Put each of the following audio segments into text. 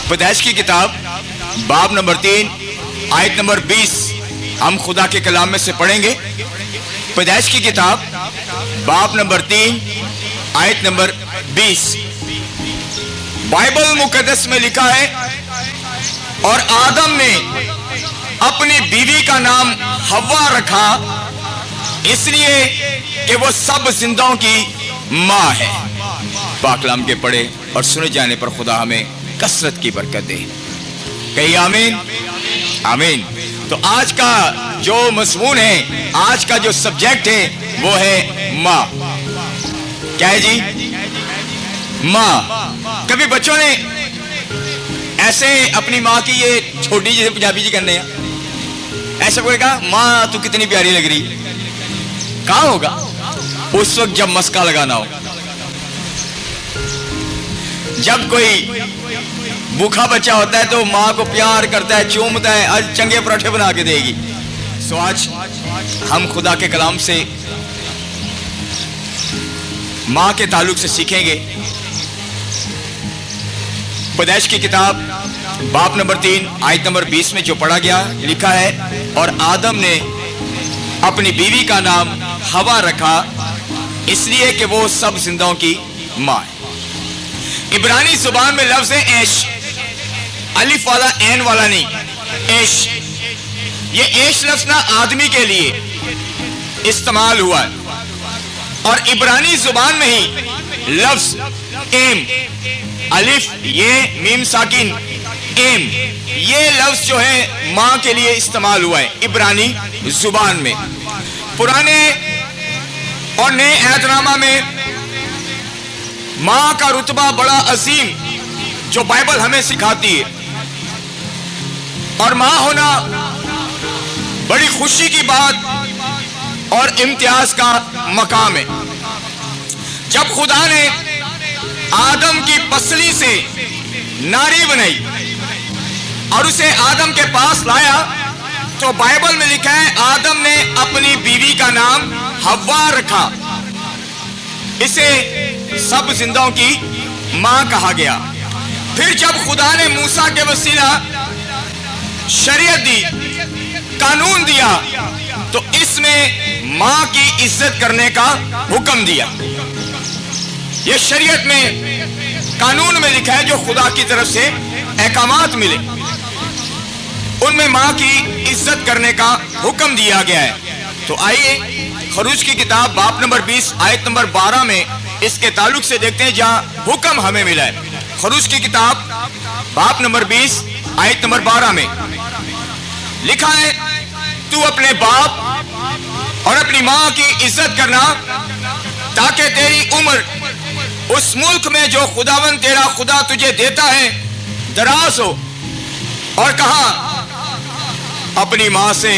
پیدائش کی کتاب باب نمبر 3 آیت نمبر 20 ہم خدا کے کلام میں سے پڑھیں گے۔ پیدائش کی کتاب باب نمبر 3 آیت نمبر 20 بائبل مقدس میں لکھا ہے، اور آدم نے اپنی بیوی کا نام حوا رکھا اس لیے کہ وہ سب زندوں کی ماں ہے۔ پاک کلام کے پڑھے اور سنے جانے پر خدا ہمیں کثرت کی برکت دے، کہیے آمین آمین۔ تو آج کا جو مضمون ہے، آج کا جو سبجیکٹ ہے وہ ہے ماں۔ کیا ہے جی؟ ماں۔ کبھی بچوں نے ایسے اپنی ماں کی یہ چھوٹی جیسے پنجابی جی کرنے ہیں، ایسا کوئی کہا ماں تو کتنی پیاری لگ رہی؟ کہاں ہوگا؟ اس وقت جب مسکا لگانا ہو، جب کوئی بھوکا بچہ ہوتا ہے تو ماں کو پیار کرتا ہے، چومتا ہے، آج چنگے پراٹھے بنا کے دے گی۔ سو آج ہم خدا کے کلام سے ماں کے تعلق سے سیکھیں گے۔ پیدائش کی کتاب باب نمبر 3 آیت نمبر 20 میں جو پڑھا گیا لکھا ہے، اور آدم نے اپنی بیوی کا نام حوا رکھا اس لیے کہ وہ سب زندوں کی ماں ہے۔ عبرانی زبان میں لفظ ہے ایش، الف والا عین والا نہیں، ایش۔ یہ ایش لفظ نہ آدمی کے لیے استعمال ہوا ہے، اور عبرانی زبان میں ہی لفظ ایم، الف یہ میم ساکن ایم، یہ لفظ جو ہے ماں کے لیے استعمال ہوا ہے عبرانی زبان میں۔ پرانے اور نئے عہد نامہ میں ماں کا رتبہ بڑا عظیم جو بائبل ہمیں سکھاتی ہے، اور ماں ہونا بڑی خوشی کی بات اور امتیاز کا مقام ہے۔ جب خدا نے آدم کی پسلی سے ناری بنائی اور اسے آدم کے پاس لایا تو بائبل میں لکھا ہے آدم نے اپنی بیوی کا نام حوا رکھا، اسے سب زندوں کی ماں کہا گیا۔ پھر جب خدا نے موسیٰ کے وسیلہ شریعت دی، قانون دیا، تو اس میں ماں کی عزت کرنے کا حکم دیا۔ یہ شریعت میں قانون میں لکھا ہے جو خدا کی طرف سے احکامات ملے، ان میں ماں کی عزت کرنے کا حکم دیا گیا ہے۔ تو آئیے خروج کی کتاب باب نمبر 20 آیت نمبر 12 میں اس کے تعلق سے دیکھتے ہیں جہاں حکم ہمیں ملا ہے۔ خروج کی کتاب باب نمبر 20 آیت نمبر 12 میں لکھا ہے، تو اپنے باپ اور اپنی ماں کی عزت کرنا تاکہ تیری عمر اس ملک میں جو خداوند تیرا خدا تجھے دیتا ہے دراز ہو۔ اور کہا اپنی ماں سے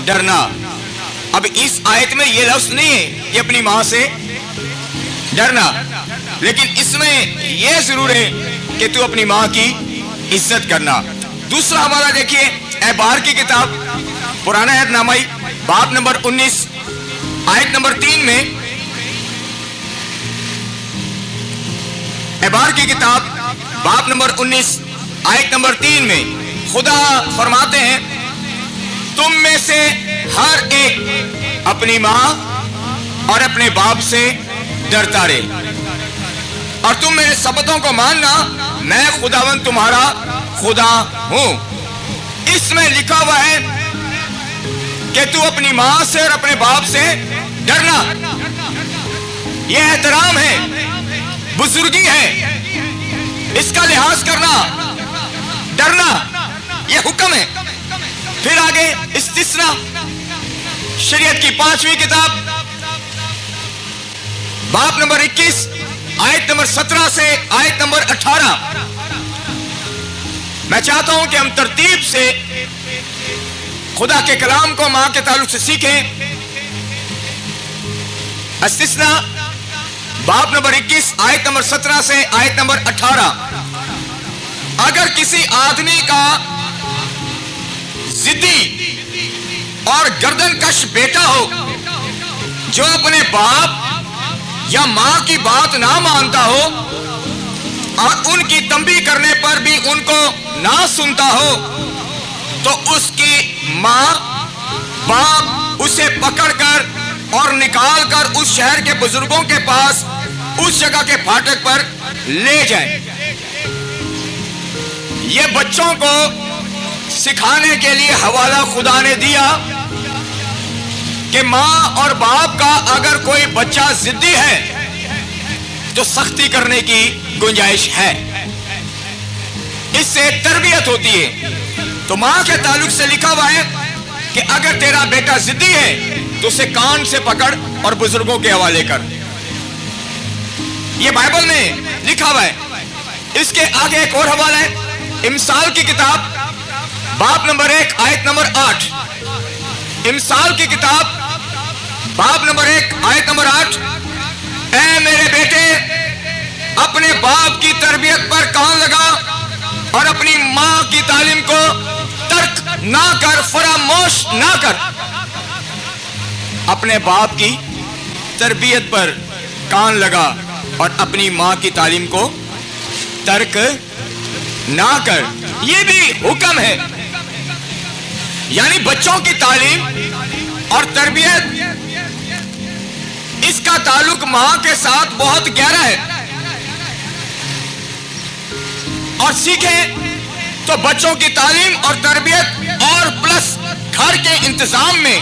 ڈرنا۔ اب اس آیت میں یہ لفظ نہیں ہے کہ اپنی ماں سے ڈرنا، لیکن اس میں یہ ضرور ہے کہ تو اپنی ماں کی عزت کرنا۔ دوسرا ہمارا دیکھیے احبار کی کتاب پرانا عہد نامہ باب نمبر 19 آیت نمبر 3 میں، احبار کی کتاب باب نمبر 19 آیت نمبر 3 میں خدا فرماتے ہیں، تم میں سے ہر ایک اپنی ماں اور اپنے باپ سے ڈرتا رہے، اور تم میرے سبتوں کو ماننا، میں خداوند تمہارا خدا ہوں۔ اس میں لکھا ہوا ہے کہ تو اپنی ماں سے اور اپنے باپ سے ڈرنا۔ یہ احترام ہے، بزرگی ہے، اس کا لحاظ کرنا، ڈرنا، یہ حکم ہے۔ پھر آگے استثناء، شریعت کی 5ویں کتاب باب نمبر 21 آیت نمبر 17 سے آیت نمبر 18۔ میں چاہتا ہوں کہ ہم ترتیب سے خدا کے کلام کو ماں کے تعلق سے سیکھیں۔ استثناء باب نمبر 21 آیت نمبر 17 سے آیت نمبر 18۔ اگر کسی آدمی کا ضدی اور گردن کش بیٹا ہو جو اپنے باپ یا ماں کی بات نہ مانتا ہو اور ان کی تنبیہ کرنے پر بھی ان کو نہ سنتا ہو تو اس کی ماں باپ اسے پکڑ کر اور نکال کر اس شہر کے بزرگوں کے پاس اس جگہ کے پھاٹک پر لے جائیں۔ یہ بچوں کو سکھانے کے لیے حوالہ خدا نے دیا کہ ماں اور باپ کا اگر کوئی بچہ ضدی ہے تو سختی کرنے کی گنجائش ہے، اس سے تربیت ہوتی ہے۔ تو ماں کے تعلق سے لکھا ہوا ہے کہ اگر تیرا بیٹا ضدی ہے تو اسے کان سے پکڑ اور بزرگوں کے حوالے کر۔ یہ بائبل میں لکھا ہوا ہے۔ اس کے آگے ایک اور حوالہ ہے، امثال کی کتاب باب نمبر 1 آیت نمبر 8۔ امثال کی کتاب باب نمبر 1 آیت نمبر 8۔ اے میرے بیٹے، اپنے باپ کی تربیت پر کان لگا اور اپنی ماں کی تعلیم کو ترک نہ کر، فراموش نہ کر۔ اپنے باپ کی تربیت پر کان لگا اور اپنی ماں کی تعلیم کو ترک نہ کر۔ یہ بھی حکم ہے، یعنی بچوں کی تعلیم اور تربیت، اس کا تعلق ماں کے ساتھ بہت گہرا ہے۔ اور سیکھیں تو بچوں کی تعلیم اور تربیت اور پلس گھر کے انتظام میں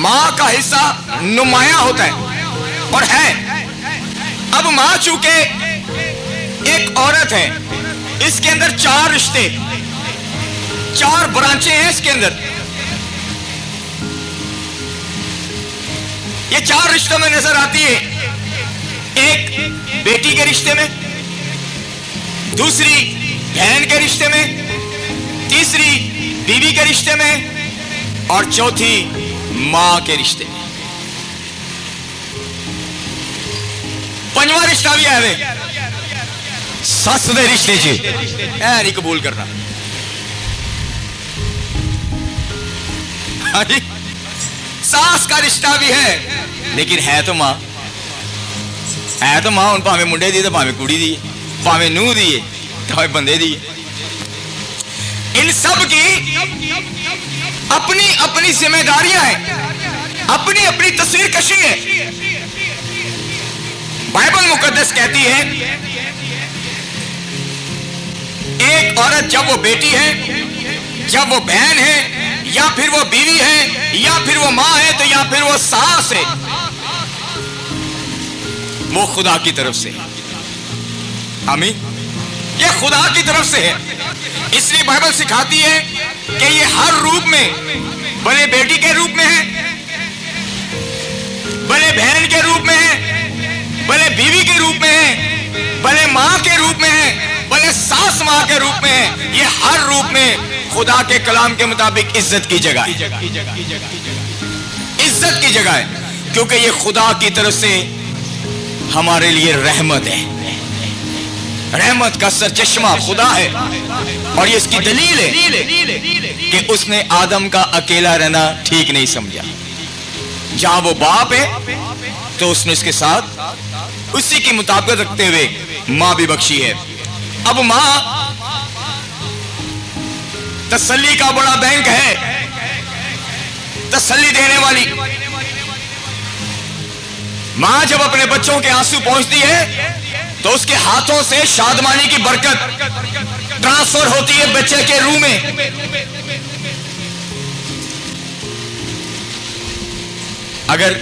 ماں کا حصہ نمایاں ہوتا ہے اور ہے۔ اب ماں چونکہ ایک عورت ہے، اس کے اندر 4 رشتے، 4 برانچیں ہیں اس کے اندر۔ یہ 4 رشتوں میں نظر آتی ہے، ایک بیٹی کے رشتے میں، دوسری بہن کے رشتے میں، تیسری بیوی کے رشتے میں، اور چوتھی ماں کے رشتے میں۔ 5واں رشتہ بھی ہے سس دے رشتے جی، نہیں قبول کرنا۔ ساس کا رشتہ بھی ہے، لیکن ہے تو ماں، ہے تو ماں۔ ان پاویں منڈے دی تو پاویں کڑی دی، پاویں نوح دی تو بندے دی۔ ان سب کی اپنی اپنی ذمہ داریاں ہیں، اپنی اپنی تصویر کشی ہے۔ بائبل مقدس کہتی ہے ایک عورت جب وہ بیٹی ہے، جب وہ بہن ہے، یا پھر وہ بیوی ہے، یا پھر وہ ماں ہے، تو یا پھر وہ ساس ہے، وہ خدا کی طرف سے۔ آمین۔ یہ خدا کی طرف سے ہے۔ اس لیے بائبل سکھاتی ہے کہ یہ ہر روپ میں، بھلے بیٹی کے روپ میں ہے، بھلے بہن کے روپ میں ہے، بھلے بیوی کے روپ میں ہے، بھلے ماں کے روپ میں ہے، بھلے ساس ماں کے روپ میں ہے، یہ ہر روپ میں خدا کے کلام کے مطابق عزت کی جگہ ہے، عزت کی جگہ ہے، کیونکہ یہ خدا کی طرف سے ہمارے لیے رحمت ہے۔ رحمت کا سرچشمہ خدا ہے، اور یہ اس کی دلیل ہے کہ اس نے آدم کا اکیلا رہنا ٹھیک نہیں سمجھا۔ جہاں وہ باپ ہے تو اس نے اس کے ساتھ اسی کی مطابقت رکھتے ہوئے ماں بھی بخشی ہے۔ اب ماں تسلی کا بڑا بینک ہے، تسلی دینے والی۔ ماں جب اپنے بچوں کے آنسو پہنچتی ہے تو اس کے ہاتھوں سے شادمانی کی برکت ٹرانسفر ہوتی ہے بچے کے روح میں۔ اگر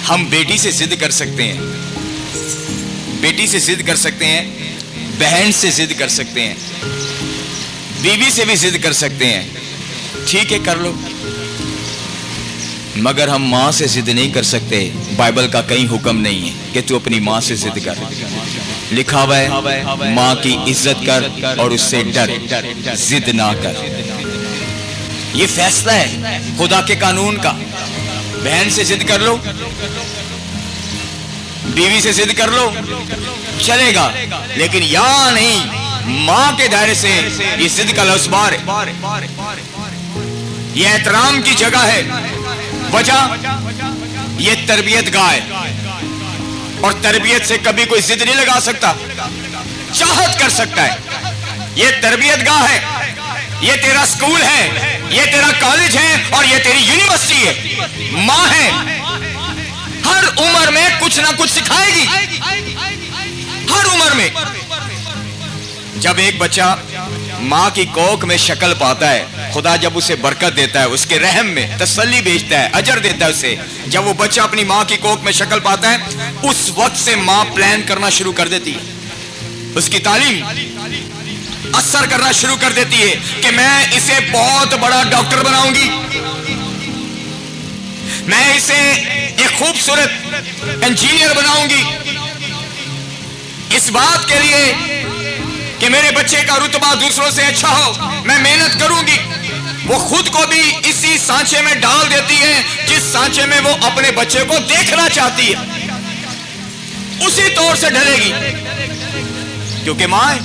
ہم بیٹی سے ضد کر سکتے ہیں، بیٹی سے ضد کر سکتے ہیں، بہن سے ضد کر سکتے ہیں، بیوی سے بھی ضد کر سکتے ہیں، ٹھیک ہے کر لو، مگر ہم ماں سے ضد نہیں کر سکتے۔ بائبل کا کہیں حکم نہیں ہے کہ تو اپنی ماں سے ضد کر۔ لکھا ہوا ہے ماں کی عزت کر اور اس سے ڈر، ضد نہ کر۔ یہ فیصلہ ہے خدا کے قانون کا۔ بہن سے ضد کر لو، بیوی سے ضد کر لو، چلے گا، لیکن یا نہیں، ماں کے دائرے سے یہ ضد کا لفظ بار ہے۔ یہ احترام کی جگہ ہے، وجہ یہ تربیت گاہ ہے، اور تربیت سے کبھی کوئی ضد نہیں لگا سکتا۔ چاہت کر سکتا ہے. یہ تربیت گاہ ہے, یہ تیرا اسکول ہے, یہ تیرا کالج ہے, اور یہ تیری یونیورسٹی ہے. ماں ہے, ہر عمر میں کچھ نہ کچھ سکھائے گی, ہر عمر میں. جب ایک بچہ ماں کی کوکھ میں شکل پاتا ہے, خدا جب اسے برکت دیتا ہے, اس کے رحم میں تسلی بھیجتا ہے, اجر دیتا ہے اسے. جب وہ بچہ اپنی ماں کی کوکھ میں شکل پاتا ہے, اس وقت سے ماں پلان کرنا شروع کر دیتی ہے, اس کی تعلیم اثر کرنا شروع کر دیتی ہے کہ میں اسے بہت بڑا ڈاکٹر بناؤں گی, میں اسے ایک خوبصورت انجینئر بناؤں گی, اس بات کے لیے کہ میرے بچے کا رتبہ دوسروں سے اچھا ہو میں محنت کروں گی. وہ خود کو بھی اسی سانچے میں ڈال دیتی ہے جس سانچے میں وہ اپنے بچے کو دیکھنا چاہتی ہے, اسی طور سے ڈھلے گی, کیونکہ ماں ہے.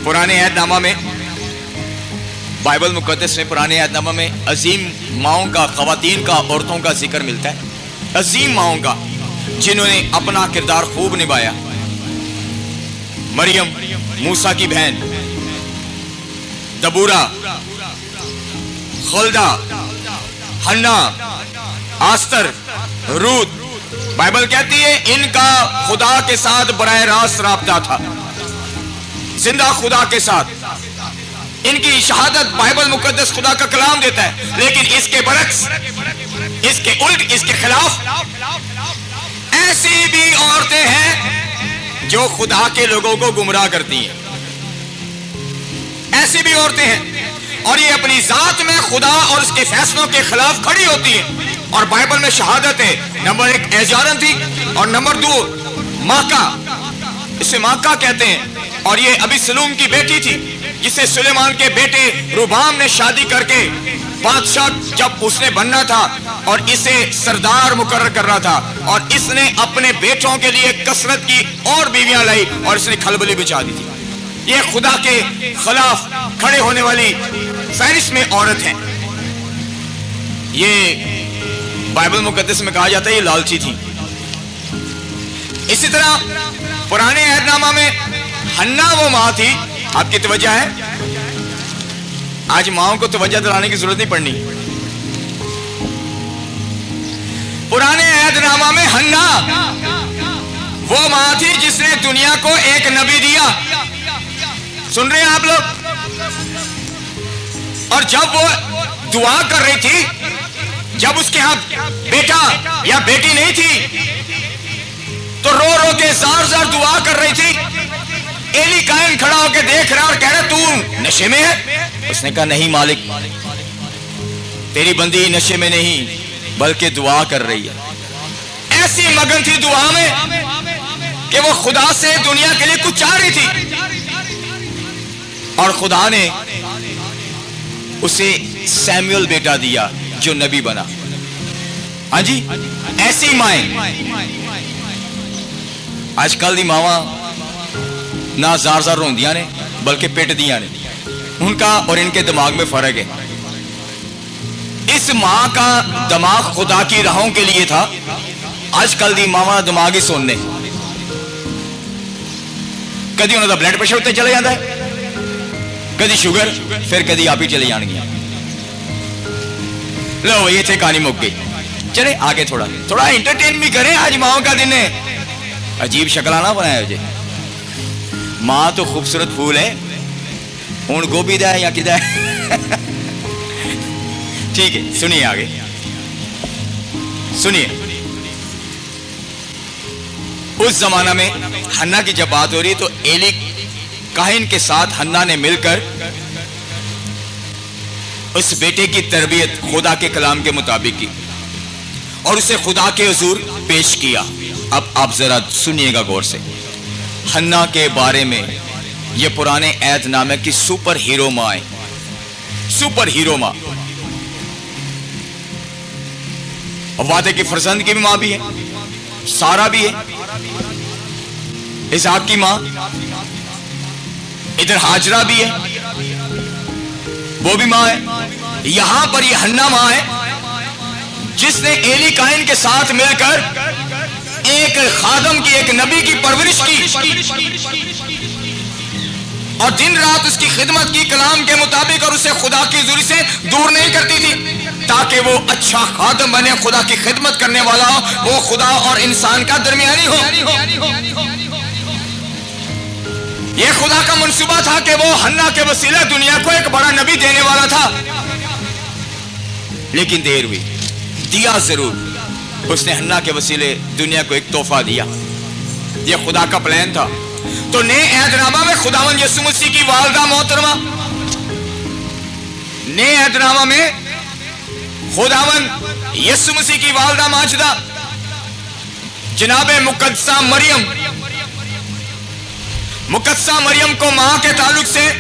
پرانے عہد نامہ میں, بائبل مقدس میں پرانے عہد نامہ میں عظیم ماؤں کا, خواتین کا, عورتوں کا ذکر ملتا ہے, عظیم ماؤں کا جنہوں نے اپنا کردار خوب نبھایا. مریم موسیٰ کی بہن, دبورہ, خلدہ, حنا, آستر, روت. بائبل کہتی ہے ان کا خدا کے ساتھ براہ راست رابطہ تھا, زندہ خدا کے ساتھ. ان کی شہادت بائبل مقدس خدا کا کلام دیتا ہے. لیکن اس کے برعکس, اس کے الٹ, اس کے خلاف ایسی بھی عورتیں ہیں جو خدا کے لوگوں کو گمراہ کرتی ہیں. ایسی بھی عورتیں ہیں اور یہ اپنی ذات میں خدا اور اس کے فیصلوں کے خلاف کھڑی ہوتی ہیں. اور بائبل میں شہادت ہے, نمبر 1 ایزارن تھی, اور نمبر 2 ماکا, اسے ماکا کہتے ہیں. اور یہ ابی سلوم کی بیٹی تھی جسے سلیمان کے بیٹے روبام نے شادی کر کے بادشاہ جب اس نے بننا تھا اور اسے سردار مقرر کرنا تھا, اور اس نے اپنے بیٹوں کے لیے کثرت کی اور بیویاں لائی اور اس نے کھلبلی بچا دی تھی. یہ خدا کے خلاف کھڑے ہونے والی فہرست میں عورت ہیں. یہ بائبل مقدس میں کہا جاتا ہے یہ لالچی تھی. اسی طرح پرانے عہد نامہ میں حنا وہ ماں تھی. آپ کی توجہ ہے, آج ماؤں کو توجہ دلانے کی ضرورت نہیں پڑنی. پرانے عہد نامہ میں حنا وہ ماں تھی جس نے دنیا کو ایک نبی دیا. سن رہے ہیں آپ لوگ؟ اور جب وہ دعا کر رہی تھی, جب اس کے ہاں بیٹا یا بیٹی نہیں تھی, تو رو رو کے زار زار دعا کر رہی تھی. ایلی کائن کھڑا ہو کے دیکھ رہا اور کہہ رہا تو نشے میں ہے. اس نے کہا نہیں مالک, تیری بندی نشے میں نہیں بلکہ دعا کر رہی ہے. ایسی مگن تھی دعا میں کہ وہ خدا سے دنیا کے لیے کچھ چاہ رہی تھی, اور خدا نے اسے سیموئل بیٹا دیا جو نبی بنا. ہاں جی, ایسی مائیں. آج کل دی ماواں نہ زار زار روندیاں نے بلکہ پیٹ دیاں نے. ان کا اور ان کے دماغ میں فرق ہے. اس ماں کا دماغ خدا کی راہوں کے لیے تھا, آج کل دی ماواں دماغ ہی سننے. کدی انہوں دا بلڈ پریشر اتنے چلے جاتا ہے, کدی شوگر, پھر کدی آپ ہی چلے جان گیا. لو یہ تھے کہانی مک گئی. چلے آگے تھوڑا تھوڑا انٹرٹین بھی کریں, آج ماؤں کا دن ہے. عجیب شکلہ نہ بنایا مجھے. ماں تو خوبصورت پھول ہے, ہوں گوبھی دا ہے یا کدا ہے. ٹھیک ہے, سنیے آگے سنیے. اس زمانہ میں حنا کی جب بات ہو رہی تو ایلی کاہن کے ساتھ حنا نے مل کر اس بیٹے کی تربیت خدا کے کلام کے مطابق کی اور اسے خدا کے حضور پیش کیا. اب آپ ذرا سنیے گا غور سے. حنا کے بارے میں یہ پرانے عہد نامے کی سپر ہیرو ماں ہے, سپر ہیرو ماں. وعدے کی فرزند کی بھی ماں بھی ہے, سارا بھی ہے, اسحاق کی ماں, ادھر ہاجرہ بھی ہے, وہ بھی ماں ہے. یہاں پر یہ حنا ماں ہے جس نے ایلی کائن کے ساتھ مل کر ایک خادم کی, ایک نبی کی پرورش کی اور دن رات اس کی خدمت کی کلام کے مطابق, اور اسے خدا کی حضوری سے دور نہیں کرتی تھی تاکہ وہ اچھا خادم بنے, خدا کی خدمت کرنے والا ہو, وہ خدا اور انسان کا درمیانی ہو. یہ خدا کا منصوبہ تھا کہ وہ حنا کے وسیلے دنیا کو ایک بڑا نبی دینے والا تھا, لیکن دیر ہوئی. دیا ضرور, اس نے حنا کے وسیلے دنیا کو ایک تحفہ دیا. یہ خدا کا پلان تھا. تو نئے عہد نامہ میں خداوند یسوع مسیح کی والدہ محترمہ, نئے عہد نامہ میں خداوند یسوع مسیح کی والدہ ماجدہ جناب مقدسہ مریم, مقدسہ مریم کو ماں کے تعلق سے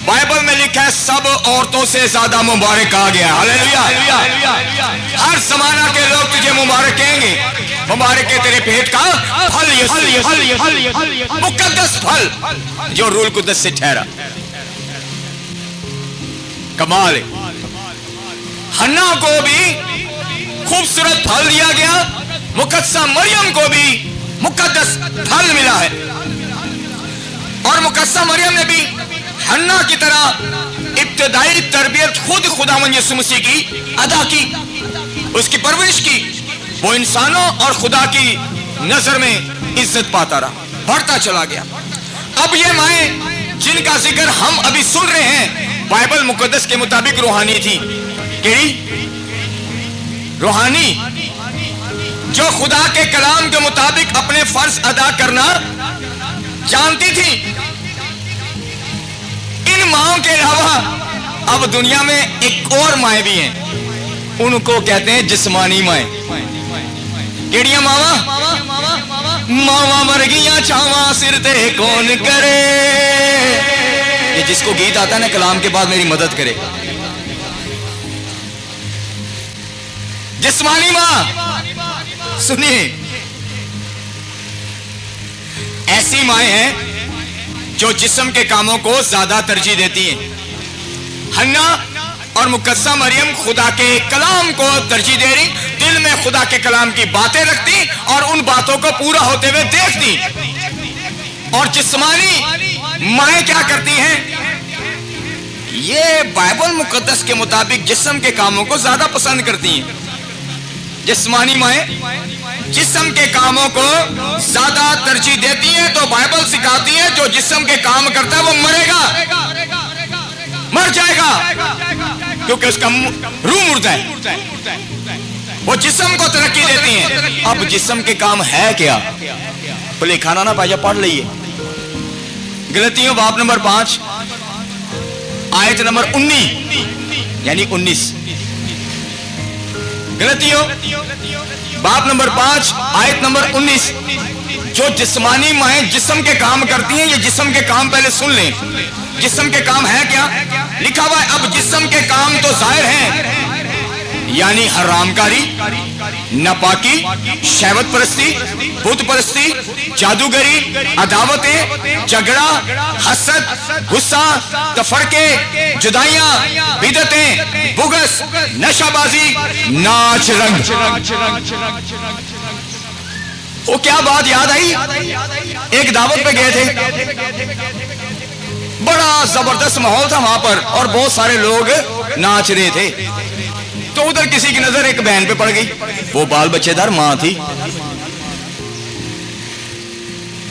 بائبل میں لکھا ہے سب عورتوں سے زیادہ مبارک کہا گیا. ہلیلویا. ہر زمانہ کے لوگ تجھے مبارک کہیں گے. مبارک ہے تیرے پیٹ کا پھل یسوع, مقدس پھل جو روح القدس سے ٹھہرا. کمال ہے. حنا کو بھی خوبصورت پھل دیا گیا, مقدسہ مریم کو بھی مقدس پھل ملا ہے. اور مقدسہ مریم نے بھی حنا کی طرح ابتدائی تربیت خود خداوند یسوع مسیح کی ادا کی, اس کی پرورش کی. وہ انسانوں اور خدا کی نظر میں عزت پاتا رہا, بڑھتا چلا گیا. اب یہ مائیں جن کا ذکر ہم ابھی سن رہے ہیں بائبل مقدس کے مطابق روحانی تھی. کیڑی روحانی؟ جو خدا کے کلام کے مطابق اپنے فرض ادا کرنا جانتی تھی. ان ماؤں کے علاوہ اب دنیا میں ایک اور مائیں بھی ہیں, ان کو کہتے ہیں جسمانی مائیں. کیڑیاں ماواں؟ ماواں مر گیاں چاواں سر تے کون کرے. یہ جس کو گیت آتا ہے نا کلام کے بعد میری مدد کرے. جسمانی ماں سنیے, ایسی مائیں ہیں جو جسم کے کاموں کو زیادہ ترجیح دیتی ہیں. حنا اور مقدسہ مریم خدا کے کلام کو ترجیح دے رہی, دل میں خدا کے کلام کی باتیں رکھتی اور ان باتوں کو پورا ہوتے ہوئے دیکھتی. اور جسمانی مائیں کیا کرتی ہیں؟ یہ بائبل مقدس کے مطابق جسم کے کاموں کو زیادہ پسند کرتی ہیں. جسمانی مائیں جسم کے کاموں کو زیادہ ترجیح دیتی ہیں. تو بائبل سکھاتی ہے جو جسم کے کام کرتا ہے وہ مرے گا, مر جائے گا, کیونکہ اس کا روح مردہ ہے. وہ جسم کو ترقی دیتی ہیں. اب جسم کے کام ہے کیا؟ بھلے کھانا نہ پائے, پڑھ لئیے غلطیوں باب نمبر 5 آیت نمبر 19 یعنی 19. غلطیوں باب نمبر 5 آیت نمبر 19. جو جسمانی مائیں جسم کے کام کرتی ہیں, یہ جسم کے کام پہلے سن لیں. جسم کے کام ہے کیا؟ لکھا ہوا ہے اب جسم کے کام تو ظاہر ہیں, یعنی حرام کاری, ناپاکی, شہوت پرستی, بت پرستی, جادوگری, عداوتیں, جھگڑا, حسد, غصہ, تفرقے, جدائیاں, بدعتیں, بغض, نشہ بازی, ناچ رنگ. وہ کیا بات یاد آئی؟ ایک دعوت پہ گئے تھے, بڑا زبردست ماحول تھا وہاں پر اور بہت سارے لوگ ناچ رہے تھے. تو ادھر کسی کی نظر ایک بہن پہ پڑ گئی, وہ بال بچے دار ماں تھی.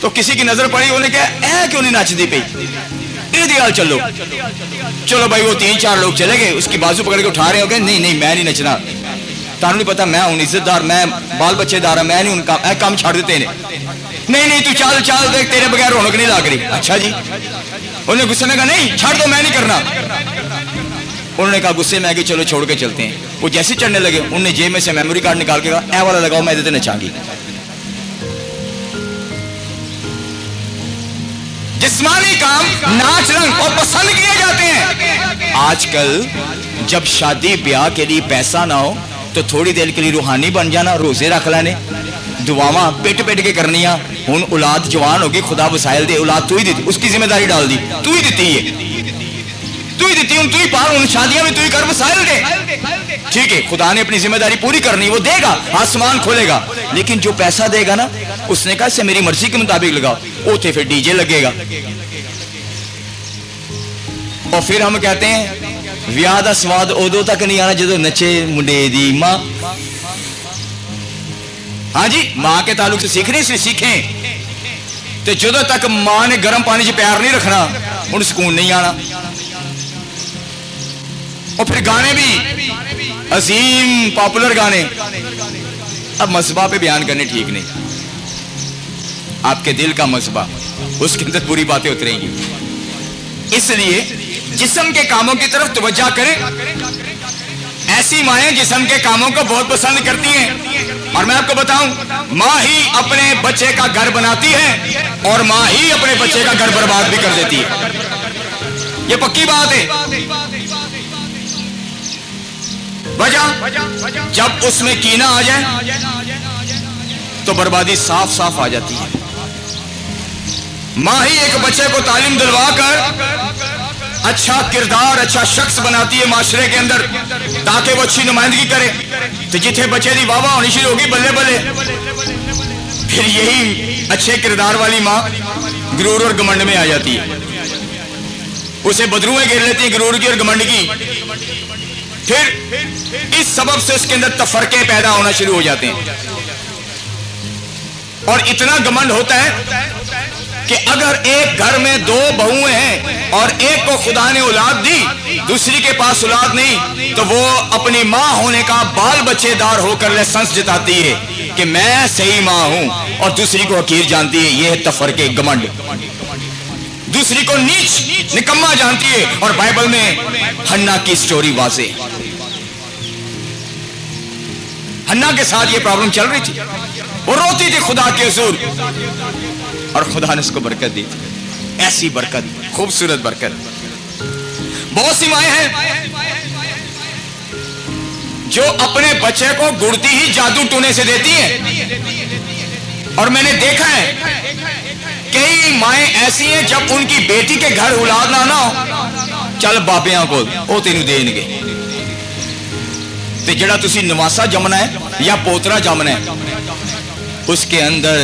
تو کسی کی نظر پڑی, انہوں نے کہا اے کیوں نہیں ناچتی پئی, دیال چلو. چلو بھائی وہ 3-4 لوگ چلے گئے, اس کی بازو پکڑ کے اٹھا رہے ہو گئے, نہیں میں نہیں نچنا, تانوں نہیں پتا میں ہوں عزت دار, میں بال بچے دار, میں نہیں ان کام چھاڑ دیتے ہیں. نہیں تو چال دیکھ تیرے بغیر رونق نہیں لاگ رہی. اچھا جی. انہوں نے غصے میں کہا نہیں چھاڑ دو, میں نہیں کرنا. انہوں نے کہا غصے میں آ کے چلو چھوڑ کے چلتے ہیں. وہ جیسے چڑھنے لگے انہوں نے جیب میں سے میموری کارڈ نکال کے کہا اے والا لگاؤ, میں ادھر نچاں گی. جسمانی کام ناچ رنگ اور پسند کیے جاتے ہیں. آج کل جب شادی بیاہ کے لیے پیسہ نہ ہو تو تھوڑی دیر کے لیے روحانی بن جانا, روزے رکھ لینے, دعاواں پیٹ کے کرنیاں. ہن اولاد جوان ہوگی, خدا وسائل دے, اولاد تو ہی دیتی, اس کی ذمہ داری ڈال دی, تو ہی دیتی ہے. تو ہی دیتی ہوں، تو ہی پار، ان شادیاں میں تو ہی کر مسائل کے. ٹھیک ہے، خدا نے اپنی ذمہ داری پوری کرنی، وہ دے گا، آسمان کھولے گا، لیکن جو پیسہ دے گا نا، اس نے کہا اسے میری مرضی کے مطابق لگاؤ. اوتے پھر ڈی جے لگے گا. اور پھر ہم کہتے ہیں ویاہ دا سواد ادو تک نہیں آنا جدو نچے منڈے دی ماں. ہاں جی، ماں کے تعلق سے سیکھنے، اس لیے سیکھیں. تو جدو تک ماں نے گرم پانی سے پیار نہیں رکھنا، ان سکون نہیں آنا. اور پھر گانے بھی عظیم پاپولر گانے. اب مذہبہ پہ بیان کرنے ٹھیک نہیں. آپ کے دل کا مذہبہ، اس کے اندر پوری باتیں اتریں گی. اس لیے جسم کے کاموں کی طرف توجہ کریں. ایسی مائیں جسم کے کاموں کو بہت پسند کرتی ہیں. اور میں آپ کو بتاؤں، ماں ہی اپنے بچے کا گھر بناتی ہے اور ماں ہی اپنے بچے کا گھر برباد بھی کر دیتی ہے. یہ پکی بات ہے. وجہ جب اس میں کینہ آ جائے تو بربادی صاف صاف آ جاتی ہے. ماں ہی ایک بچے کو تعلیم دلوا کر اچھا کردار، اچھا شخص بناتی ہے معاشرے کے اندر، تاکہ وہ اچھی نمائندگی کرے. تو جتنے بچے دی واہ واہ ہونی شروع ہوگی، بلے بلے، پھر یہی اچھے کردار والی ماں غرور اور گمنڈ میں آ جاتی ہے. اسے بدرویں گھیر لیتی ہے غرور کی اور گمنڈ کی. پھر اس سبب سے اس کے اندر تفرقے پیدا ہونا شروع ہو جاتے ہیں. اور اتنا گمنڈ ہوتا ہے کہ اگر ایک گھر میں دو بہویں ہیں اور ایک کو خدا نے اولاد دی، دوسری کے پاس اولاد نہیں، تو وہ اپنی ماں ہونے کا بال بچے دار ہو کر لائسنس جتاتی ہے کہ میں صحیح ماں ہوں، اور دوسری کو حقیر جانتی ہے. یہ ہے تفرقے، گمنڈ. دوسری کو نیچ نکما جانتی ہے. اور بائبل میں ہنا کی سٹوری واضح. ہنا کے ساتھ یہ پرابلم چل رہی تھی. وہ روتی تھی خدا کے حضور، اور خدا نے اس کو برکت دی. ایسی برکت، خوبصورت برکت. بہت سی مائیں ہیں جو اپنے بچے کو گڑتی ہی جادو ٹونے سے دیتی ہیں. اور میں نے دیکھا ہے کئی مائیں ایسی ہیں جب ان کی بیٹی کے گھر اولاد نہ ہو، چل بابیاں کو وہ تینوں دین گے. تو جڑا تسی نواسا جمنا ہے یا پوترا جمنا ہے، اس کے اندر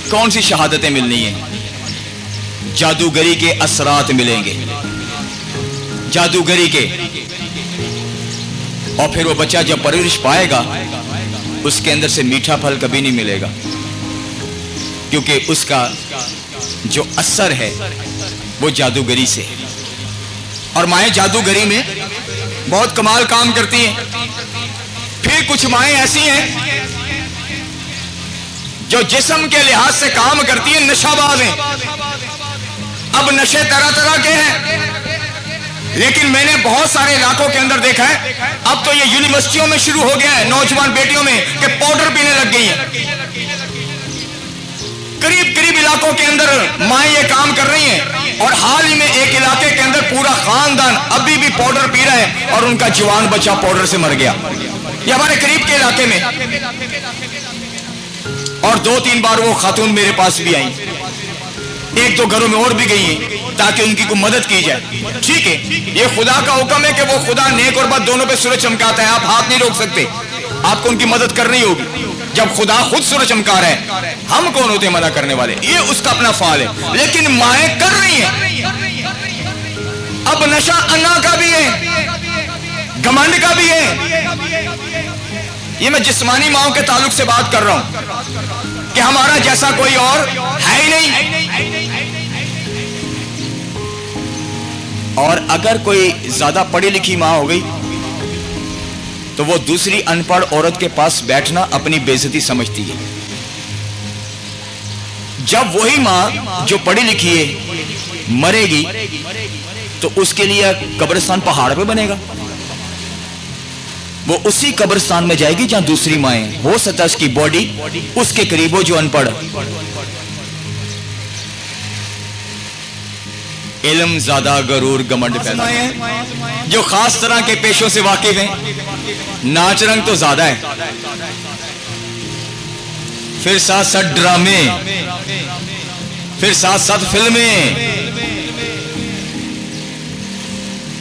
کون سی شہادتیں ملنی ہیں؟ جادوگری کے اثرات ملیں گے، جادوگری کے. اور پھر وہ بچہ جب پرورش پائے گا، اس کے اندر سے میٹھا پھل کبھی نہیں ملے گا، کیونکہ اس کا جو اثر ہے وہ جادوگری سے. اور مائیں جادوگری میں بہت کمال کام کرتی ہیں. پھر کچھ مائیں ایسی ہیں جو جسم کے لحاظ سے کام کرتی ہیں، نشہ باز ہیں. اب نشے طرح طرح کے ہیں، لیکن میں نے بہت سارے علاقوں کے اندر دیکھا ہے، اب تو یہ یونیورسٹیوں میں شروع ہو گیا ہے، نوجوان بیٹیوں میں، کہ پاؤڈر پینے لگ گئی ہیں. قریب قریب علاقوں کے اندر مائیں یہ کام کر رہی ہیں. اور حال ہی میں ایک علاقے کے اندر پورا خاندان ابھی بھی پاؤڈر پی رہا ہے، اور ان کا جوان بچہ پاؤڈر سے مر گیا. یہ ہمارے قریب کے علاقے میں. اور 2-3 بار وہ خاتون میرے پاس بھی آئیں، 1-2 گھروں میں اور بھی گئی ہیں تاکہ ان کی کوئی مدد کی جائے. ٹھیک ہے، یہ خدا کا حکم ہے کہ وہ خدا نیک اور بد دونوں پہ سورج چمکاتا ہے. آپ ہاتھ نہیں روک سکتے، آپ کو ان کی مدد کرنی ہوگی. جب خدا خود سورج چمکا رہا ہے، ہم کون ہوتے منع کرنے والے؟ یہ اس کا اپنا فعال ہے. لیکن مائیں کر رہی ہیں. اب نشہ انا کا بھی ہے، گھمنڈ کا بھی ہے. یہ میں جسمانی ماؤں کے تعلق سے بات کر رہا ہوں کہ ہمارا جیسا کوئی اور ہے ہی نہیں. اور اگر کوئی زیادہ پڑھی لکھی ماں ہو گئی تو وہ دوسری ان پڑھ عورت کے پاس بیٹھنا اپنی بے عزتی سمجھتی ہے. جب وہی ماں جو پڑھی لکھی ہے مرے گی تو اس کے لیے قبرستان پہاڑ پہ بنے گا. وہ اسی قبرستان میں جائے گی جہاں دوسری مائیں. ہو سکتا ہے اس کی باڈی اس کے قریب ہو جو ان پڑھ. علم زیادہ غرور گمنڈ پیدا ہے. جو خاص طرح کے پیشوں سے واقف ہیں، ناچ رنگ تو زیادہ ہے، پھر ساتھ ساتھ ڈرامے، پھر ساتھ ساتھ فلمیں،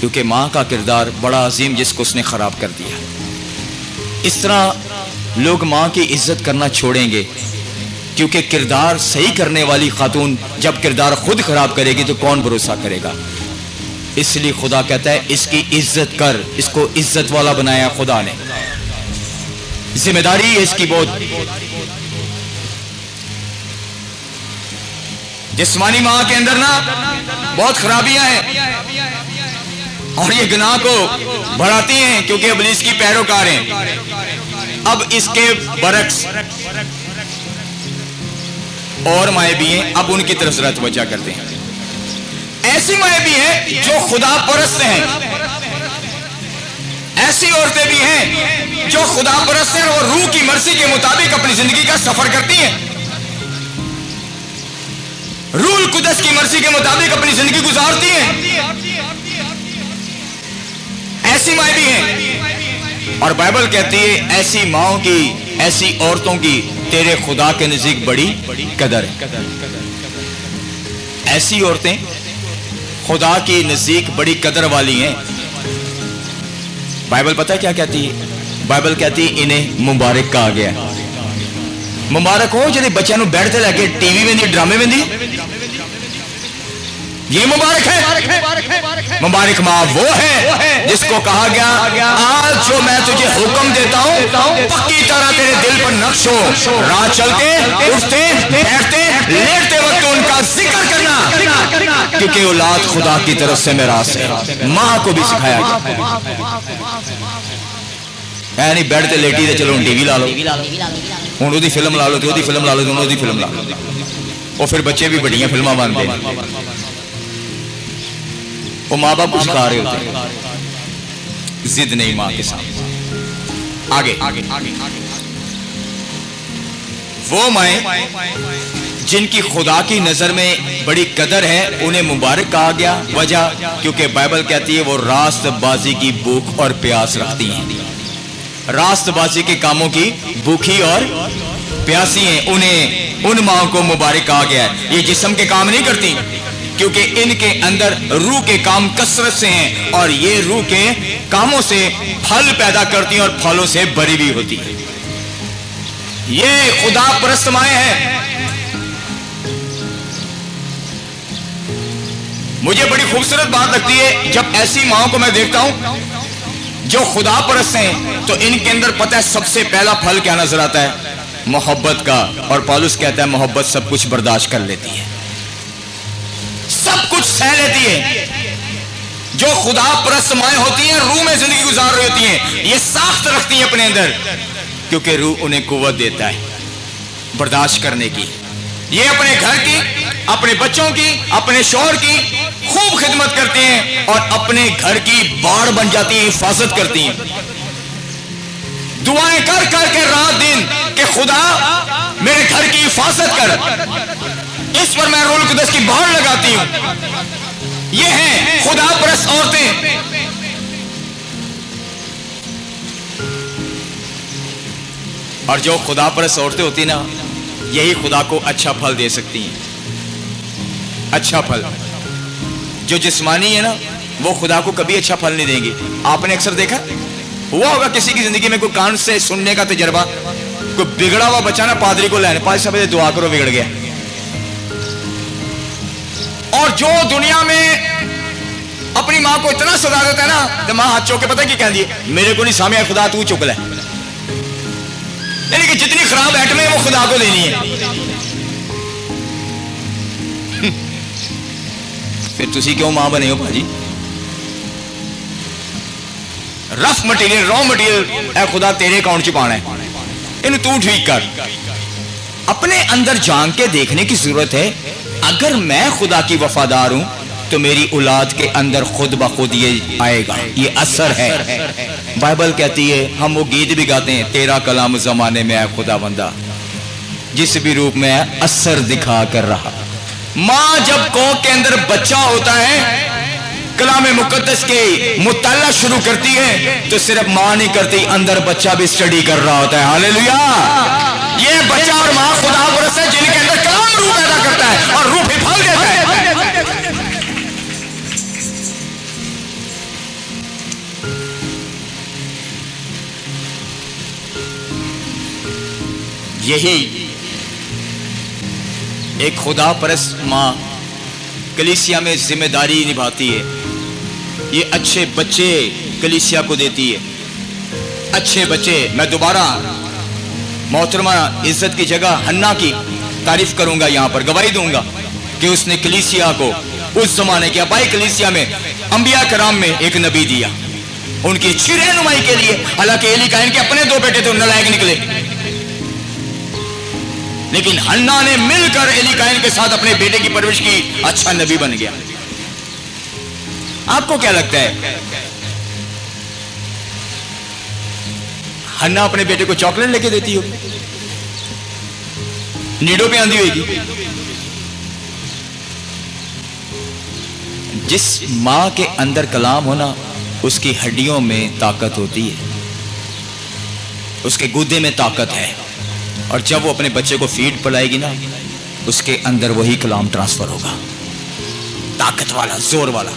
کیونکہ ماں کا کردار بڑا عظیم جس کو اس نے خراب کر دیا. اس طرح لوگ ماں کی عزت کرنا چھوڑیں گے، کیونکہ کردار صحیح کرنے والی خاتون جب کردار خود خراب کرے گی تو کون بھروسہ کرے گا. اس لیے خدا کہتا ہے اس کی عزت کر، اس کو عزت والا بنایا خدا نے. ذمہ داری ہے اس کی بہت. جسمانی ماں کے اندر نا بہت خرابیاں ہیں اور یہ گناہ کو بڑھاتی ہیں کیونکہ ابلیس کی پیروکار ہیں. اب اس کے برعکس اور مائیں بھی ہیں، اب ان کی طرف ذرا توجہ کرتے ہیں. ایسی مائیں بھی ہیں جو خدا پرست ہیں، ایسی عورتیں بھی ہیں جو خدا پرست ہیں اور روح کی مرضی کے مطابق اپنی زندگی کا سفر کرتی ہیں، روح القدس کی مرضی کے مطابق اپنی زندگی گزارتی ہیں. ایسی مائیں بھی ہیں اور بائبل کہتی ہے ایسی ماؤں کی، ایسی عورتوں کی تیرے خدا کے نزدیک بڑی قدر ہے. ایسی عورتیں خدا کی نزدیک بڑی قدر والی ہیں. بائبل پتہ ہے کیا کہتی ہے؟ بائبل کہتی ہے انہیں مبارک کہا گیا. مبارک ہو جنہیں بچوں بیٹھ کے لے کے ٹی وی میں ڈرامے میں دی، یہ مبارک ہے. مبارک ماں وہ ہے جس کو کہا گیا آج جو میں تجھے حکم دیتا ہوں پکی طرح تیرے دل پر نقش ہو، راہ چلتے اٹھتے بیٹھتے لیٹتے وقت ان کا ذکر کرنا، کیونکہ اولاد خدا کی طرف سے میراث ہے. ماں کو بھی سکھایا گیا نہیں بیٹھتے لیٹی دے چلو ٹی وی لا لو، ہوں وہ فلم لا لو، تو فلم لا لو، تو فلم لا لو. اور پھر بچے بھی بڑیاں فلمیں بنتے ہیں. وہ ماں باپ کو سکھا رہے ہوتے ہیں، ضد نہیں ماں کے ساتھ. آگے وہ مائیں جن کی خدا کی نظر میں بڑی قدر ہے انہیں مبارک کہا گیا. وجہ کیونکہ بائبل کہتی ہے وہ راست بازی کی بھوک اور پیاس رکھتی ہیں. راست بازی کے کاموں کی بھوکی اور پیاسی ہیں، انہیں ان ماں کو مبارک کہا گیا ہے. یہ جسم کے کام نہیں کرتی کیونکہ ان کے اندر روح کے کام کثرت سے ہیں اور یہ روح کے کاموں سے پھل پیدا کرتی ہیں اور پھلوں سے بھری بھی ہوتی ہیں. یہ خدا پرست مائیں ہیں. مجھے بڑی خوبصورت بات لگتی ہے جب ایسی ماؤں کو میں دیکھتا ہوں جو خدا پرست ہیں تو ان کے اندر پتہ ہے سب سے پہلا پھل کیا نظر آتا ہے؟ محبت کا. اور پالوس کہتا ہے محبت سب کچھ برداشت کر لیتی ہے، سب کچھ سہ لیتی ہے. جو خدا پرست مائیں ہوتی ہیں روح میں زندگی گزار رہی ہوتی ہیں، یہ ساخت رکھتی ہیں اپنے اندر کیونکہ روح انہیں قوت دیتا ہے برداشت کرنے کی. یہ اپنے گھر کی، اپنے بچوں کی، اپنے شوہر کی خوب خدمت کرتے ہیں اور اپنے گھر کی باڑ بن جاتی ہیں، حفاظت کرتی ہیں. دعائیں کر کر کے رات دن کہ خدا میرے گھر کی حفاظت کر، اس پر میں روح القدس کی باڑ لگاتی ہوں. یہ ہیں خدا پرست عورتیں. اور جو خدا پرست عورتیں ہوتی نا یہی خدا کو اچھا پھل دے سکتی ہیں. اچھا پھل. جو جسمانی ہے نا وہ خدا کو کبھی اچھا پھل نہیں دیں گی. آپ نے اکثر دیکھا ہوا ہوگا کسی کی زندگی میں کوئی کان سے سننے کا تجربہ، کوئی بگڑا ہوا بچہ نا پادری کو لینے، پادری صاحب دعا کرو بگڑ گیا. اور جو دنیا میں اپنی ماں کو اتنا سزا دیتا ہے نا تو ماں ہاتھ چوک کے پتہ کی کہتی ہے میرے کو نہیں سامنے خدا تو چک لے. یعنی کہ جتنی خراب ایٹم ہے وہ خدا کو دینی ہے. پھر تسی کیوں ماں بنے ہو بھاجی؟ رف مٹیریل، را مٹیریل اے خدا تیرے اکاؤنٹ چ پانا ہے، انہوں تو ٹھیک کر. اپنے اندر جان کے دیکھنے کی ضرورت ہے. اگر میں خدا کی وفادار ہوں تو میری اولاد کے اندر خود بخود یہ آئے گا، یہ اثر ہے. بائبل کہتی ہے، ہم وہ گیت بھی گاتے ہیں، تیرا کلام زمانے میں ہے خدا بندہ جس بھی روپ میں ہے اثر دکھا کر رہا. ماں جب کوکھ کے اندر بچہ ہوتا ہے کلام مقدس کے مطالعہ شروع کرتی ہے تو صرف ماں نہیں کرتی، اندر بچہ بھی سٹڈی کر رہا ہوتا ہے. ہاللیلویا. یہ بچہ اور ماں خدا پرست ہے جن کے اندر کلام روح پیدا کرتا ہے اور روح پھل دیتا ہے. یہی ایک خدا پرست ماں کلیسیا میں ذمہ داری نبھاتی ہے. یہ اچھے بچے کلیسیا کو دیتی ہے. اچھے بچے. میں دوبارہ محترمہ عزت کی جگہ حنا کی تعریف کروں گا, یہاں پر گواہی دوں گا کہ اس نے کلیسیا کو اس زمانے کے آبائی کلیسیا میں انبیاء کرام میں ایک نبی دیا ان کی اچھی رہنمائی کے لیے. حالانکہ ایلی کاہن کے اپنے 2 بیٹے تھے, نالائق نکلے, لیکن حنا نے مل کر ایلی کاہن کے ساتھ اپنے بیٹے کی پرورش کی, اچھا نبی بن گیا. آپ کو کیا لگتا ہے حنا اپنے بیٹے کو چاکلیٹ لے کے دیتی ہوگی, نیڈو پہ آندھی ہوئے گی؟ جس ماں کے اندر کلام ہونا, اس کی ہڈیوں میں طاقت ہوتی ہے, اس کے گودے میں طاقت ہے, اور جب وہ اپنے بچے کو فیڈ پلائے گی نا, اس کے اندر وہی کلام ٹرانسفر ہوگا, طاقت والا, زور والا.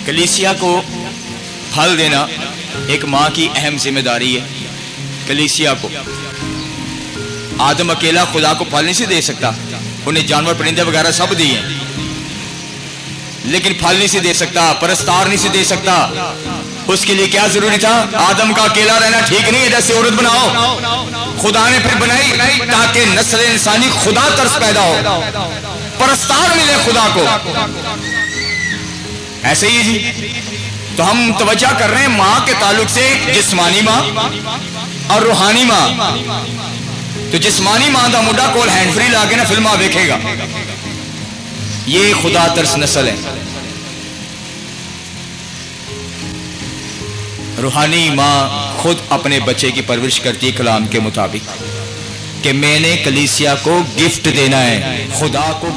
کلیسیا کو پھل دینا ایک ماں کی اہم ذمہ داری ہے. کلیسیا کو آدم اکیلا خدا کو پھل نہیں دے سکتا, انہیں جانور پرندے وغیرہ سب دیے, لیکن پھل نہیں دے سکتا, پرستار نہیں دے سکتا. اس کے لیے کیا ضروری تھا؟ آدم کا اکیلا رہنا ٹھیک نہیں ہے, جیسے عورت بناؤ. خدا نے پھر بنائی تاکہ نسل انسانی خدا طرز پیدا ہو, پرستار ملے خدا کو. ایسے ہی جی. تو ہم توجہ کر رہے ہیں ماں کے تعلق سے جسمانی ماں اور روحانی ماں. تو جسمانی ماں دا مڈا کول ہینڈ فری لا کے نا فلماں دیکھے گا, یہ خدا ترس نسل ہے. روحانی ماں خود اپنے بچے کی پرورش کرتی کلام کے مطابق کہ میں نے کلیسیا کو گفٹ دینا ہے. خدا کو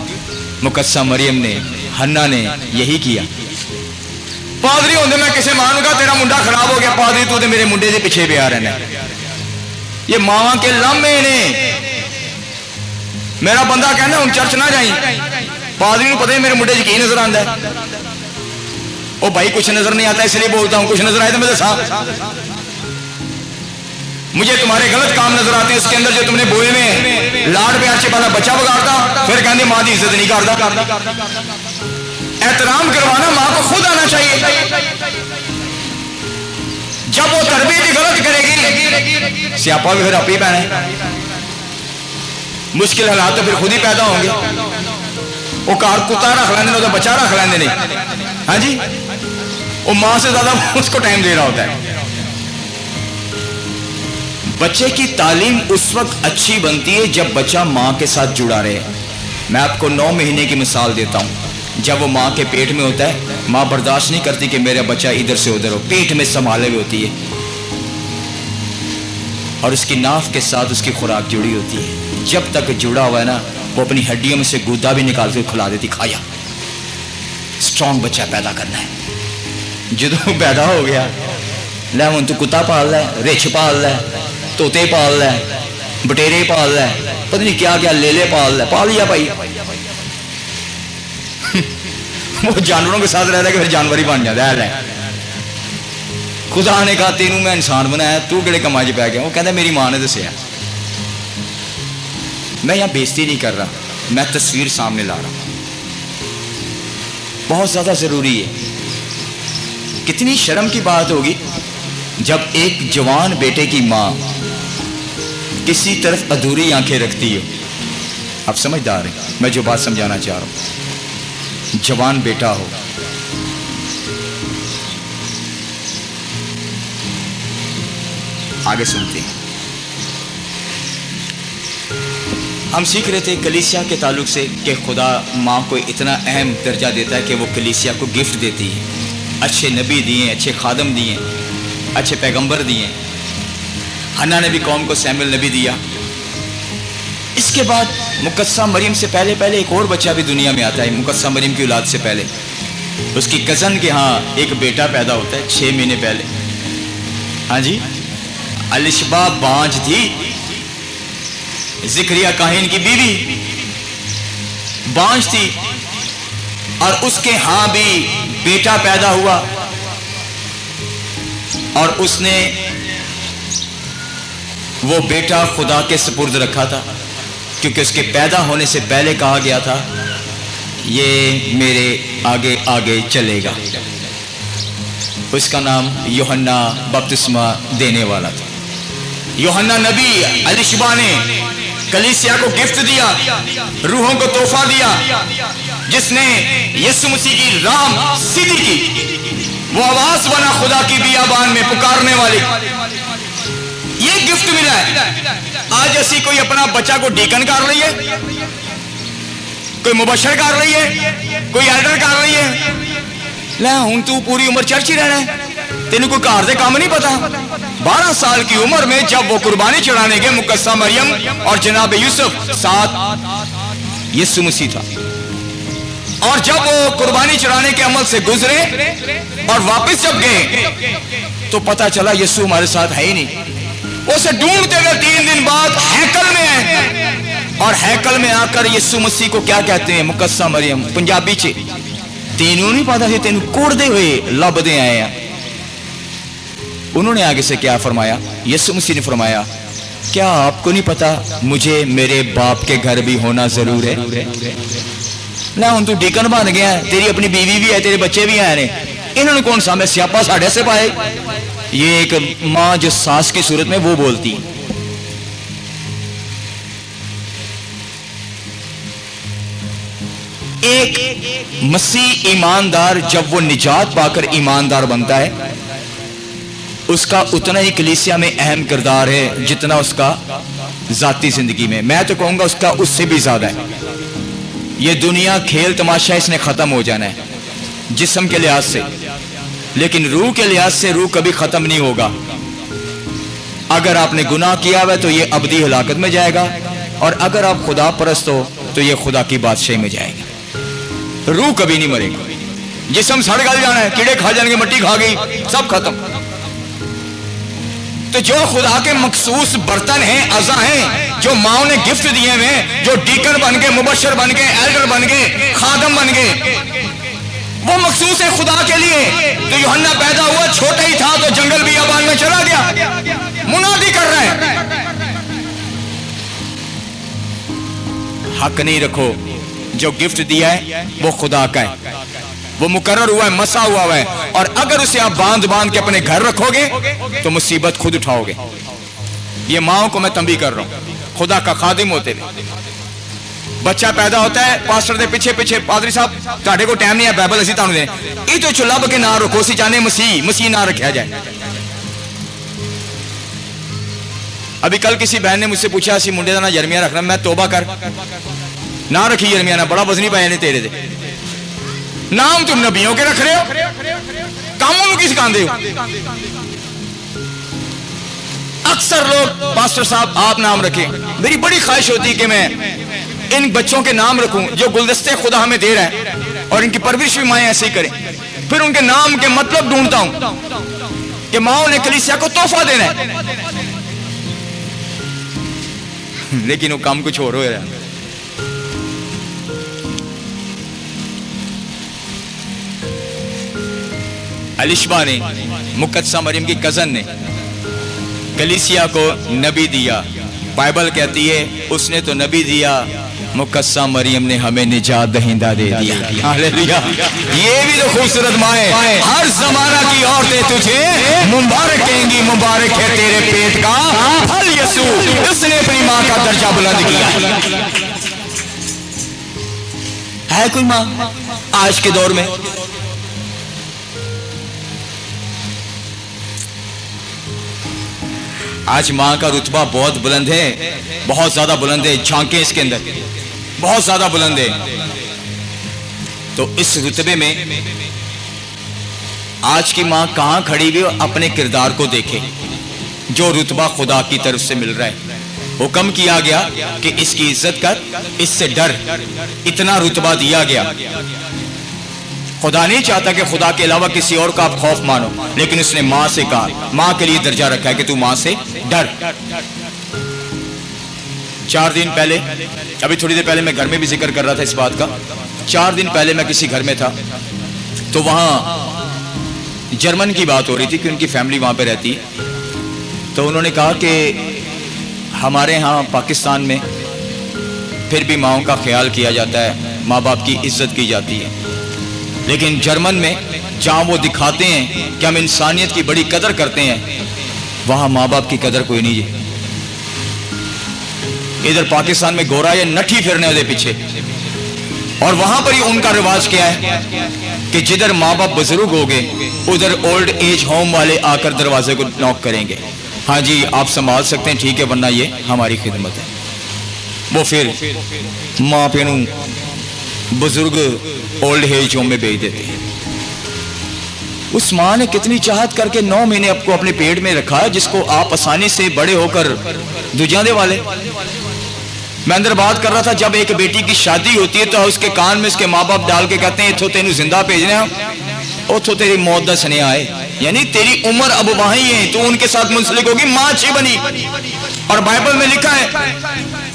مقدسہ مریم نے, حنا نے یہی کیا. پادری ہوندے میں کسے ماں کا تیرا منڈا خراب ہو گیا, پادری تو میرے منڈے دے پیچھے پہ آ رہنا. یہ ماں کے لمحے نے. میرا بندہ کہنا ہوں چرچ نہ جائیں, پادری کو پتہ ہے میرے منڈے کی نظر آتا ہے. او بھائی کچھ نظر نہیں آتا اس لیے بولتا ہوں, کچھ نظر آئے تو میں دسا. مجھے تمہارے غلط کام نظر آتے ہیں, اس کے اندر جو تم نے بوئے میں لاڈ پیار سے پہلا بچہ بگاڑتا, پھر کہندے ماں دی عزت نہیں کرتا. احترام کروانا ماں کو خود آنا چاہیے. جب وہ تربیت غلط کرے گی, سیاپا بھی پھر آپ ہی پہنے, مشکل حالات تو پھر خود ہی پیدا ہوں گے. وہ کار کتا رکھ لیندے, وہ بچہ رکھ لیندے نہیں. ہاں جی, وہ ماں سے زیادہ اس کو ٹائم دے رہا ہوتا ہے. بچے کی تعلیم اس وقت اچھی بنتی ہے جب بچہ ماں کے ساتھ جڑا رہے. میں آپ کو 9 مہینے کی مثال دیتا ہوں. جب وہ ماں کے پیٹ میں ہوتا ہے, ماں برداشت نہیں کرتی کہ میرا بچہ ادھر سے ادھر ہو, پیٹ میں سنبھالے ہوئی ہوتی ہے, اور اس کی ناف کے ساتھ اس کی خوراک جڑی ہوتی ہے. جب تک جڑا ہوا ہے نا, وہ اپنی ہڈیوں میں سے گودا بھی نکال کے کھلا دیتی, کھایا. اسٹرانگ بچہ پیدا کرنا ہے. جدو پیدا ہو گیا, لے ہوں تو کتا پال لے, رچھ پال لے, توتے پال لے, بٹیرے پال لے, پتہ نہیں کیا کیا لے پال لے, پال لیا بھائی. وہ جانوروں کے ساتھ رہتا ہے کہ پھر جانور ہی بن جاتا ہے. خدا نے کہا تینوں میں انسان بنایا, تو کہڑے کما چ پی گیا؟ وہ کہتا میری ماں نے دسیا. میں یہاں بےزتی نہیں کر رہا, میں تصویر سامنے لا رہا ہوں. بہت زیادہ ضروری ہے. کتنی شرم کی بات ہوگی جب ایک جوان بیٹے کی ماں کسی طرف ادھوری آنکھیں رکھتی ہے. آپ سمجھدار ہیں میں جو بات سمجھانا چاہ رہا ہوں. جوان بیٹا ہو, آگے سنتے ہیں. ہم سیکھ رہے تھے کلیسیا کے تعلق سے کہ خدا ماں کو اتنا اہم درجہ دیتا ہے کہ وہ کلیسیا کو گفٹ دیتی ہے. اچھے نبی دیے, اچھے خادم دیے, اچھے پیغمبر دیے. حنا نے بھی قوم کو سیموئیل نبی دیا. اس کے بعد مقدسہ مریم سے پہلے ایک اور بچہ بھی دنیا میں آتا ہے. مقدسہ مریم کی اولاد سے پہلے اس کی کزن کے ہاں ایک بیٹا پیدا ہوتا ہے 6 مہینے پہلے. ہاں جی, الشبا بانج تھی, زکریا کاہن کی بیوی بانج تھی. اور اس کے ہاں بھی بیٹا پیدا ہوا اور اس نے وہ بیٹا خدا کے سپرد رکھا تھا، کیونکہ اس کے پیدا ہونے سے پہلے کہا گیا تھا یہ میرے آگے آگے چلے گا۔ اس کا نام یوحنا بپتسمہ دینے والا تھا۔ یوحنا نبی الشبا نے کلیسیا کو گفٹ دیا، روحوں کو تحفہ دیا، جس نے یسوع مسیح کی راہ سیدھی کی، وہ آواز بنا خدا کی بیابان میں پکارنے والی، یہ گفٹ ملا ہے۔ آج اسی کوئی اپنا بچہ کو ڈیکن کر رہی ہے، کوئی مبشر کر رہی ہے، کوئی ایلڈر کر رہی ہے، لے ہوں تو پوری عمر چرچ ہی رہنا ہے، تینوں کوئی کار دے کام نہیں پتا۔ 12 سال کی عمر میں جب وہ قربانی چڑھانے گئے، مقدسہ مریم اور جناب یوسف ساتھ یسوع مسیح تھا، اور جب وہ قربانی چڑھانے کے عمل سے گزرے اور واپس جب گئے تو پتا چلا یسوع ہمارے ساتھ ہے ہی نہیں۔ اسے ڈھونڈتے ہوئے 3 دن بعد ہیکل میں آئے، اور ہیکل میں آ کر یسوع مسیح کو کیا کہتے ہیں؟ مقدسہ مریم پنجابی چ تینوں نہیں پتا تینوں کوڑدے ہوئے لبدے آئے ہیں۔ انہوں نے آگے سے کیا فرمایا؟ یسوع مسیح نے فرمایا کیا آپ کو نہیں پتا مجھے میرے باپ کے گھر بھی ہونا ضرور ہے؟ نہ ہوں تو ڈیکن بن گیا ہے، تیری اپنی بیوی بھی ہے، تیرے بچے بھی آئے ہیں، انہوں نے کون سا میں سیاپا ساڑھے سے پائے؟ یہ ایک ماں جو ساس کی صورت میں وہ بولتی۔ ایک مسیح ایماندار جب وہ نجات پا کر ایماندار بنتا ہے، اس کا اتنا ہی کلیسیا میں اہم کردار ہے جتنا اس کا ذاتی زندگی میں تو کہوں گا اس کا اس سے بھی زیادہ ہے۔ یہ دنیا کھیل تماشا اس نے ختم ہو جانا ہے جسم کے لحاظ سے، لیکن روح کے لحاظ سے روح کبھی ختم نہیں ہوگا۔ اگر آپ نے گناہ کیا ہوا تو یہ ابدی ہلاکت میں جائے گا، اور اگر آپ خدا پرست ہو تو یہ خدا کی بادشاہی میں جائے گا۔ روح کبھی نہیں مرے گا، جسم سڑ گل جانا ہے، کیڑے کھا جائیں گے، مٹی کھا گئی، سب ختم۔ تو جو خدا کے مخصوص برتن ہیں، اعضاء ہیں، جو ماؤں نے گفٹ دیے ہوئے، جو ڈیکن بن گئے، مبشر بن گئے، ایلڈر بن گئے، خادم بن گئے، وہ مخصوص ہے خدا کے لیے۔ تو یوحنا پیدا ہوا چھوٹا ہی تھا تو جنگل بیابان میں چلا گیا، منادی کر رہا ہے حق نہیں رکھو، جو گفٹ دیا ہے وہ خدا کا ہے، وہ مقرر ہوا ہے، مسا ہوا ہے، اور اگر اسے آپ باندھ کے اپنے گھر رکھو گے تو مصیبت خود اٹھاؤ گے۔ یہ ماؤں کو میں تنبیہ کر رہا ہوں، خدا کا خادم ہوتے ہوئے بچہ پیدا ہوتا ہے، پاسٹر دے پیچھے پادری صاحب تہاڈے کو ٹائم نہیں ہے بائبل اسی تانوں دے یہ تو چلب کے نہ رکھو، اسی چاہنے مسیح نہ رکھا جائے۔ ابھی کل کسی بہن نے مجھ سے پوچھا اسی منڈے دا نام یرمیہ رکھنا، میں توبہ کر نہ رکھی یرمیہ نہ، بڑا وزنی پایا نے تیرے دے، نام تم نبیوں کے رکھ رہے ہو، کاموں میں کی سکھاندے ہو۔ اکثر لوگ پاسٹر صاحب آپ نام رکھیں، میری بڑی خواہش ہوتی کہ میں ان بچوں کے نام رکھوں جو گلدستے خدا ہمیں دے رہا ہے، اور ان کی پرورش بھی مائیں ایسے ہی کریں۔ پھر ان کے نام کے مطلب ڈھونڈتا ہوں کہ ماؤں نے کلیسیا کو تحفہ دینا ہے، لیکن وہ کام کچھ اور ہو رہا ہے۔ الشبا نے، مقدسہ مریم کی کزن نے کلیسیا کو نبی دیا۔ بائبل کہتی ہے اس نے تو نبی دیا، مقدسہ مریم نے ہمیں نجات دہندہ دے دیا۔ ہاللیلویا، یہ بھی تو خوبصورت ماں ہے۔ ہر زمانہ کی عورتیں تجھے مبارک کہیں گی، مبارک ہے تیرے پیٹ کا پھل یسوع، اس نے اپنی ماں کا درجہ بلند کیا۔ ہے کوئی ماں آج کے دور میں؟ آج ماں کا رتبہ بہت بلند ہے، بہت زیادہ بلند ہے، جھانکیں اس کے اندر بہت زیادہ بلند ہے۔ تو اس رتبے میں آج کی ماں کہاں کھڑی ہوئی، اپنے کردار کو دیکھے، جو رتبہ خدا کی طرف سے مل رہا ہے۔ حکم کیا گیا کہ اس کی عزت کر، اس سے ڈر، اتنا رتبہ دیا گیا۔ خدا نہیں چاہتا کہ خدا کے علاوہ کسی اور کا آپ خوف مانو، لیکن اس نے ماں سے کہا، ماں کے لیے درجہ رکھا ہے کہ تو ماں سے ڈر۔ 4 دن پہلے، ابھی تھوڑی دیر پہلے میں گھر میں بھی ذکر کر رہا تھا اس بات کا، 4 دن پہلے میں کسی گھر میں تھا تو وہاں جرمن کی بات ہو رہی تھی کہ ان کی فیملی وہاں پہ رہتی ہے. تو انہوں نے کہا کہ ہمارے ہاں پاکستان میں پھر بھی ماؤں کا خیال کیا جاتا ہے, ماں باپ کی عزت کی جاتی ہے, لیکن جرمن میں جہاں وہ دکھاتے ہیں کہ ہم انسانیت کی بڑی قدر کرتے ہیں, وہاں ماں باپ کی قدر کوئی نہیں ہے. ادھر پاکستان میں گورا یا نٹھی پھرنے والے پیچھے, اور وہاں پر ہی ان کا رواج کیا ہے کہ جدھر ماں باپ بزرگ ہو گئے ادھر اولڈ ایج ہوم والے آ کر دروازے کو نوک کریں گے, ہاں جی آپ سنبھال سکتے ہیں ٹھیک ہے, ورنہ یہ ہماری خدمت ہے. وہ پھر ماں پینوں بزرگ اولڈ ایج ہوم میں بھیج دیتے ہیں. اس ماں نے کتنی چاہت کر کے 9 مہینے آپ کو اپنے پیٹ میں رکھا, جس کو آپ آسانی سے بڑے ہو کر دجانے والے. میں اندر بات کر رہا تھا, جب ایک بیٹی کی شادی ہوتی ہے تو اس کے کان میں اس کے ماں باپ ڈال کے کہتے ہیں اتھو تینوں زندہ بھیجنا ہے, اتھو تیری موت دا سنیا آئے, یعنی تیری عمر اب وہاں ہی ہے, تو ان کے ساتھ منسلک ہوگی, ماں اچھی بنی. اور بائبل میں لکھا ہے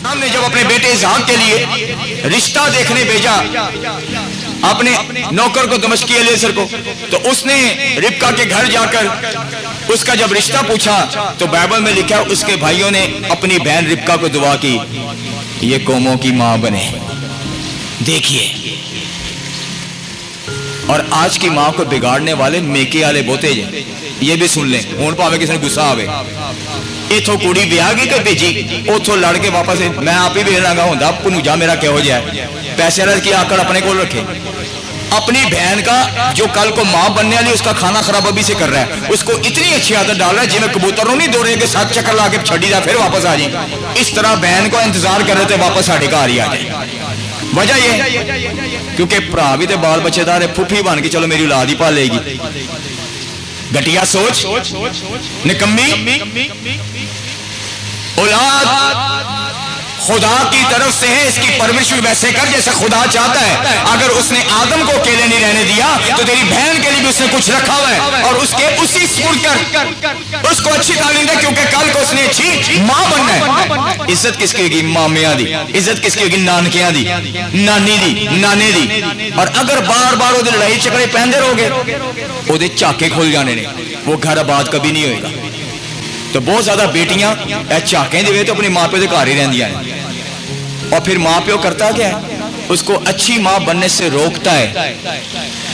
ہم نے جب اپنے بیٹے اسحاق کے لیے رشتہ دیکھنے بھیجا اپنے نوکر کو دمشقی الیعزر کو, تو اس نے ربکا کے گھر جا کر اس کا جب رشتہ پوچھا تو بائبل میں لکھا اس کے بھائیوں نے اپنی بہن ربکا کو دعا کی یہ قوموں کی ماں بنے. دیکھیے, اور آج کی ماں کو بگاڑنے والے میکے والے بہتے جائیں. یہ بھی سن لیں, ہوں پاوے کسی نے غصہ آوے, اتھو کڑی بیاہ گئی کہ بھیجی, اتھو لڑ کے واپس میں آپ ہی بھیجنا گا ہوں پنوجا میرا کہو جائے, پیسے رض کی آکڑ اپنے کو رکھے. اپنی بہن کا جو کل کو ماں بننے والی اس کا کھانا خراب ابھی سے کر رہا ہے, اس کو اتنی اچھی عادت ڈال رہا ہے جی میں کبوتروں نہیں دوڑے کہ 7 چکر لا کے چھڑی جائے پھر واپس آ جائیں. اس طرح بہن کو انتظار کر رہے تھے واپس ساڑھے گھر ہی آ جائے. وجہ یہ کیونکہ بھرا بھی تو بال بچے دار ہے, پھوپھی بن کے چلو میری اولاد ہی پال لے گی. گٹیا سوچ, نکمی. اولاد خدا کی طرف سے ہے, اس کی پرورش بھی ویسے کر جیسے خدا چاہتا ہے. اگر اس نے آدم کو اکیلے نہیں رہنے دیا تو تیری بہن کے لیے بھی اس نے کچھ رکھا ہوا ہے, اور اس کے اسی سپورٹ کر, اس کو اچھی تعلیم دے, کیونکہ کل کو اس نے اچھی ماں بننا ہے. عزت کس کی ہوگی؟ مامیاں دی. عزت کس کی ہوگی؟ نانکیاں دی, نانی دی, نانے دی. اور اگر بار بار وہ لڑائی چکرے پہنتے رہو گے وہ چاکے کھل جانے نے, وہ گھر آباد کبھی نہیں ہوئے گا. تو بہت زیادہ بیٹیاں چاکیں دے تو اپنی ماں پیو کے گھر ہی رہندیاں ہیں, اور پھر ماں پیو کرتا کیا ہے, اس کو اچھی ماں بننے سے روکتا ہے.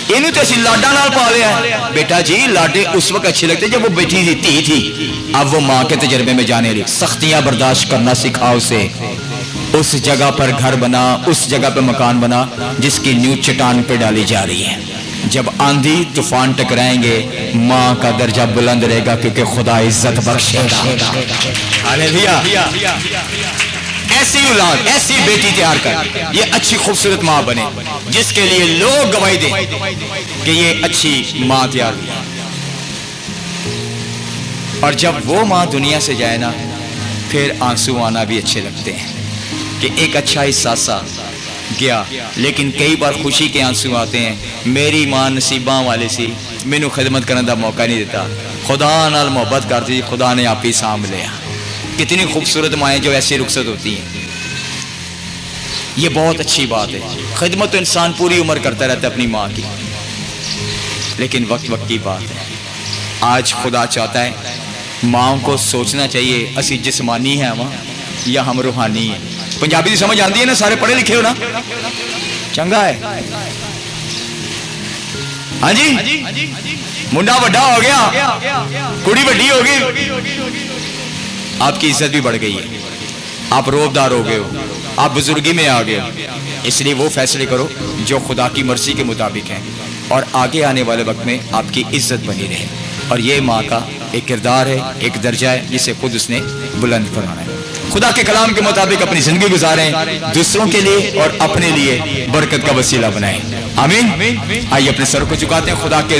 انہوں تو اسی لاڈا نال پا لیا ہے. بیٹا جی لاڈے اس وقت اچھے لگتے جب وہ بیٹی تھی, تھی تھی. اب وہ ماں کے تجربے میں جانے لگی. سختیاں برداشت کرنا سکھاؤ اسے. اس جگہ پر گھر بنا, اس جگہ پہ مکان بنا جس کی نیو چٹان پہ ڈالی جا رہی ہے. جب آندھی طوفان ٹکرائیں گے ماں کا درجہ بلند رہے گا, کیونکہ خدا عزت بخشے گا. ہاللیلویا. ایسی اولاد, ایسی بیٹی تیار کر, یہ اچھی خوبصورت ماں بنے جس کے لیے لوگ گواہی دیں کہ یہ اچھی ماں تیار ہوئی. اور جب وہ ماں دنیا سے جائے نا پھر آنسو آنا بھی اچھے لگتے ہیں کہ ایک اچھا احساسہ گیا, لیکن کئی بار خوشی کے آنسو آتے ہیں. میری ماں نصیباں والے سی, مینوں خدمت کرنے دا موقع نہیں دیتا, خدا نال محبت کرتی, خدا نے آپ ہی سانبھ لیا. کتنی خوبصورت مائیں جو ایسی رخصت ہوتی ہیں. یہ بہت اچھی بات ہے. خدمت تو انسان پوری عمر کرتا رہتا ہے اپنی ماں کی, لیکن وقت وقت کی بات ہے. آج خدا چاہتا ہے ماں کو سوچنا چاہیے اسی جسمانی ہیں ماں یا ہم روحانی ہیں. پنجابی دی سمجھ آندی ہے نا, سارے پڑھے لکھے ہو نا, چنگا ہے. ہاں جی, منڈا وڈا ہو گیا, کڑی وڈی ہو گئی, آپ کی عزت بھی بڑھ گئی ہے, آپ روبدار ہو گئے ہو, آپ بزرگی میں آ گئے ہو. اس لیے وہ فیصلے کرو جو خدا کی مرضی کے مطابق ہیں, اور آگے آنے والے وقت میں آپ کی عزت بنی رہے. اور یہ ماں کا ایک کردار ہے, ایک درجہ ہے جسے خود اس نے بلند فرمانا ہے. خدا کے کلام کے مطابق اپنی زندگی گزاریں, دوسروں کے لیے اور اپنے لیے برکت کا وسیلہ بنائیں. آمین. آئیے اپنے سر کو جھکاتے ہیں خدا کے